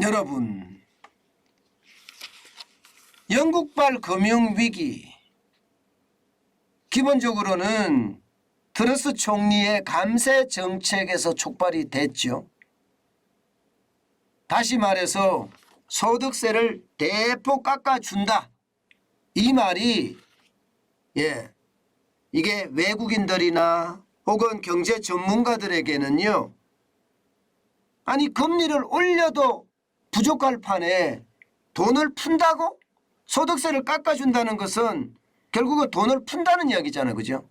여러분, 영국발 금융위기, 기본적으로는 트러스 총리의 감세 정책에서 촉발이 됐죠. 다시 말해서 소득세를 대폭 깎아준다. 이 말이 이게 외국인들이나 혹은 경제 전문가들에게는요, 아니 금리를 올려도 부족할 판에 돈을 푼다고? 소득세를 깎아준다는 것은 결국은 돈을 푼다는 이야기잖아요. 그죠?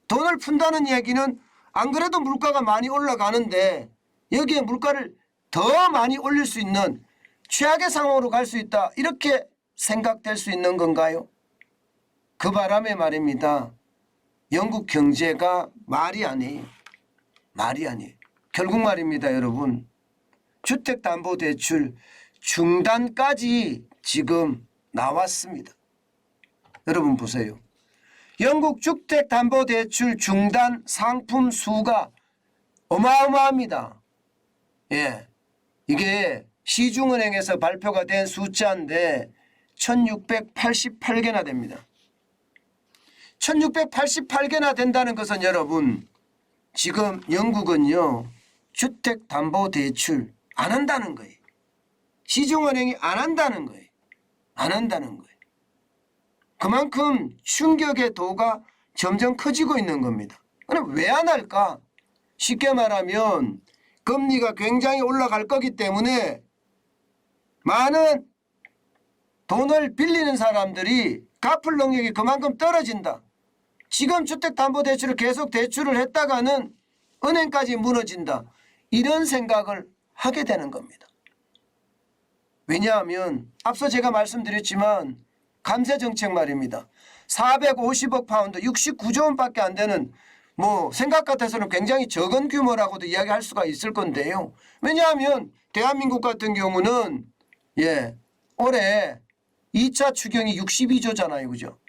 돈을 푼다는 이야기는 안 그래도 물가가 많이 올라가는데 여기에 물가를 더 많이 올릴 수 있는 최악의 상황으로 갈 수 있다. 이렇게 생각될 수 있는 건가요? 그 바람에 말입니다. 영국 경제가 말이 아니에요. 말이 아니에요. 결국 말입니다. 여러분. 주택담보대출 중단까지 지금 나왔습니다. 여러분 보세요. 영국 주택담보대출 중단 상품 수가 어마어마합니다. 이게 시중은행에서 발표가 된 숫자인데 1688개나 됩니다. 1688개나 된다는 것은 여러분, 지금 영국은요, 주택담보대출 안 한다는 거예요. 시중은행이 안 한다는 거예요. 안 한다는 거예요. 그만큼 충격의 도가 점점 커지고 있는 겁니다. 그럼 왜 안 할까? 쉽게 말하면 금리가 굉장히 올라갈 거기 때문에 많은 돈을 빌리는 사람들이 갚을 능력이 그만큼 떨어진다. 지금 주택담보대출을 계속 대출을 했다가는 은행까지 무너진다. 이런 생각을 하게 되는 겁니다. 왜냐하면 앞서 제가 말씀드렸지만 감세정책 말입니다. 450억 파운드 69조 원밖에 안 되는 생각 같아서는 굉장히 적은 규모라고도 이야기할 수가 있을 건데요. 왜냐하면 대한민국 같은 경우는 올해 2차 추경이 62조잖아요. 그죠?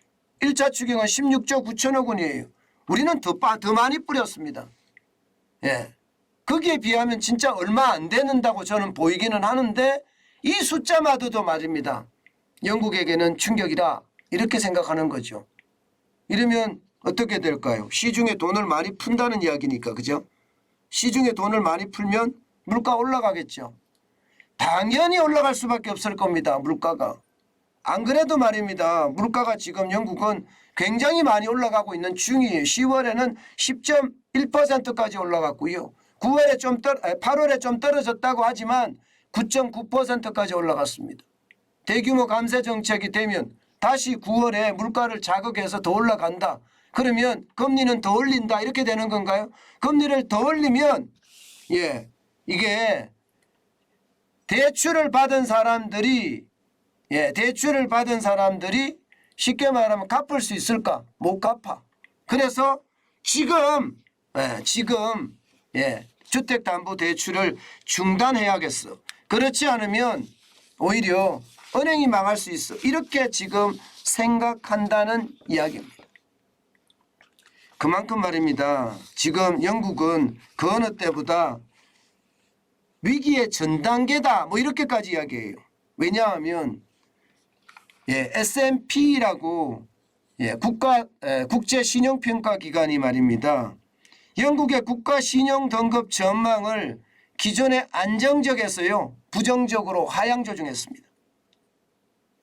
1차 추경은 16조 9천억 원이에요. 우리는 더 많이 뿌렸습니다. 거기에 비하면 진짜 얼마 안 되는다고 저는 보이기는 하는데 이 숫자마저도 말입니다. 영국에게는 충격이다. 이렇게 생각하는 거죠. 이러면 어떻게 될까요? 시중에 돈을 많이 푼다는 이야기니까. 그죠? 시중에 돈을 많이 풀면 물가 올라가겠죠. 당연히 올라갈 수밖에 없을 겁니다. 물가가. 안 그래도 말입니다. 물가가 지금 영국은 굉장히 많이 올라가고 있는 중이에요. 10월에는 10.1%까지 올라갔고요. 8월에 좀 떨어졌다고 하지만 9.9%까지 올라갔습니다. 대규모 감세 정책이 되면 다시 9월에 물가를 자극해서 더 올라간다. 그러면 금리는 더 올린다. 이렇게 되는 건가요? 금리를 더 올리면 이게 대출을 받은 사람들이 쉽게 말하면 갚을 수 있을까? 못 갚아. 그래서 지금 주택담보대출을 중단해야겠어. 그렇지 않으면 오히려 은행이 망할 수 있어. 이렇게 지금 생각한다는 이야기입니다. 그만큼 말입니다. 지금 영국은 그 어느 때보다 위기의 전 단계다. 이렇게까지 이야기해요. 왜냐하면 S&P라고 국제신용평가기관이 말입니다. 영국의 국가신용등급 전망을 기존의 안정적에서요 부정적으로 하향 조정했습니다.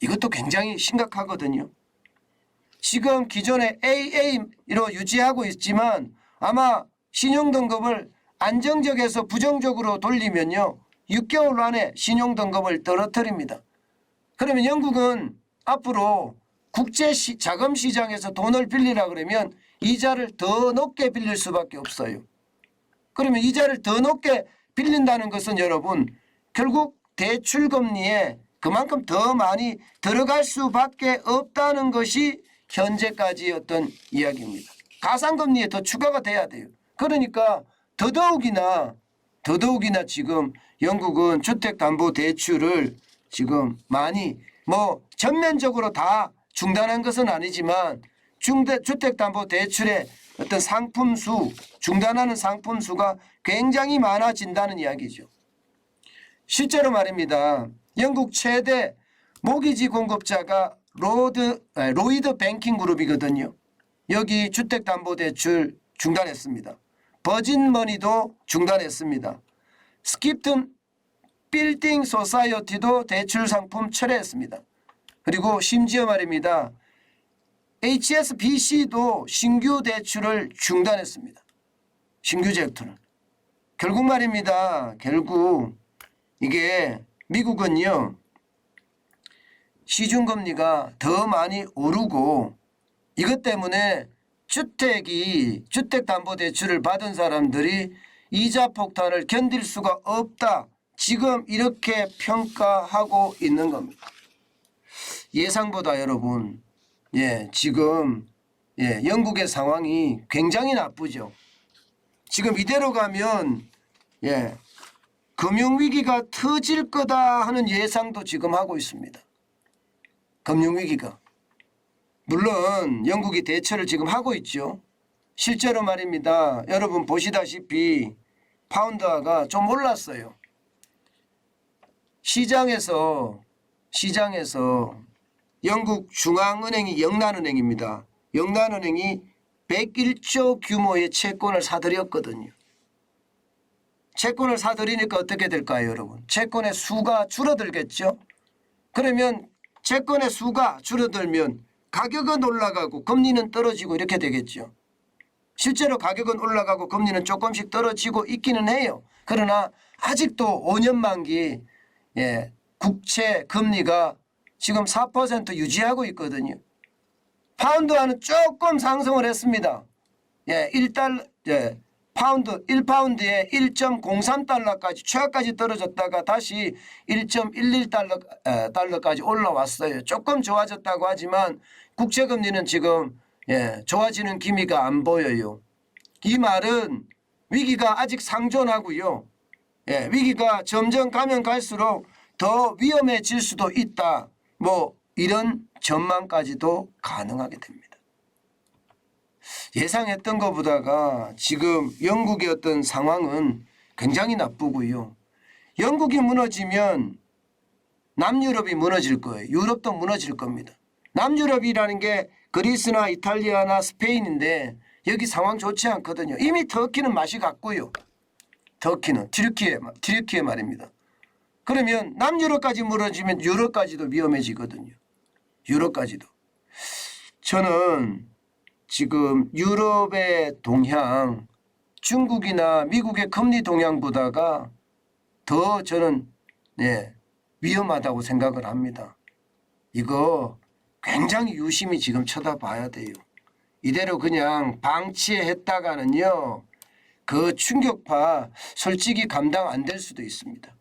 이것도 굉장히 심각하거든요. 지금 기존의 AA로 유지하고 있지만 아마 신용등급을 안정적에서 부정적으로 돌리면요 6개월 안에 신용등급을 떨어뜨립니다. 그러면 영국은 앞으로 국제 자금시장에서 돈을 빌리라 그러면 이자를 더 높게 빌릴 수밖에 없어요. 그러면 이자를 더 높게 빌린다는 것은 여러분 결국 대출금리에 그만큼 더 많이 들어갈 수밖에 없다는 것이 현재까지의 어떤 이야기입니다. 가상금리에 더 추가가 돼야 돼요. 그러니까 더더욱이나 지금 영국은 주택담보대출을 지금 많이 전면적으로 다 중단한 것은 아니지만 주택담보대출의 어떤 상품수, 중단하는 상품수가 굉장히 많아진다는 이야기죠. 실제로 말입니다. 영국 최대 모기지 공급자가 로이드 뱅킹 그룹이거든요. 여기 주택담보대출 중단했습니다. 버진머니도 중단했습니다. 스킵튼 빌딩 소사이어티도 대출 상품 철회했습니다. 그리고 심지어 말입니다. HSBC도 신규 대출을 중단했습니다. 신규 제휴를. 결국 말입니다. 결국 이게 미국은요. 시중금리가 더 많이 오르고 이것 때문에 주택담보대출을 받은 사람들이 이자 폭탄을 견딜 수가 없다. 지금 이렇게 평가하고 있는 겁니다. 예상보다 여러분, 지금 영국의 상황이 굉장히 나쁘죠. 지금 이대로 가면 금융위기가 터질 거다 하는 예상도 지금 하고 있습니다. 금융위기가. 물론 영국이 대처를 지금 하고 있죠. 실제로 말입니다. 여러분 보시다시피 파운드화가 좀 올랐어요. 시장에서 영국 중앙은행이 영란은행입니다. 영란은행이 101조 규모의 채권을 사들였거든요. 채권을 사들이니까 어떻게 될까요, 여러분? 채권의 수가 줄어들겠죠. 그러면 채권의 수가 줄어들면 가격은 올라가고 금리는 떨어지고 이렇게 되겠죠. 실제로 가격은 올라가고 금리는 조금씩 떨어지고 있기는 해요. 그러나 아직도 5년 만기 국채 금리가 지금 4% 유지하고 있거든요. 파운드화는 조금 상승을 했습니다. 파운드 1파운드에 1.03달러까지 최하까지 떨어졌다가 다시 1.11달러까지 올라왔어요. 조금 좋아졌다고 하지만 국채 금리는 지금 좋아지는 기미가 안 보여요. 이 말은 위기가 아직 상존하고요. 위기가 점점 가면 갈수록 더 위험해질 수도 있다. 뭐 이런 전망까지도 가능하게 됩니다. 예상했던 것보다가 지금 영국의 어떤 상황은 굉장히 나쁘고요. 영국이 무너지면 남유럽이 무너질 거예요. 유럽도 무너질 겁니다. 남유럽이라는 게 그리스나 이탈리아나 스페인인데 여기 상황 좋지 않거든요. 이미 터키는 맛이 갔고요. 터키는 튀르키예 말입니다. 그러면 남유럽까지 무너지면 유럽까지도 위험해지거든요. 유럽까지도. 저는 지금 유럽의 동향, 중국이나 미국의 금리 동향보다가 더 저는 위험하다고 생각을 합니다. 이거 굉장히 유심히 지금 쳐다봐야 돼요. 이대로 그냥 방치했다가는요. 그 충격파 솔직히 감당 안 될 수도 있습니다.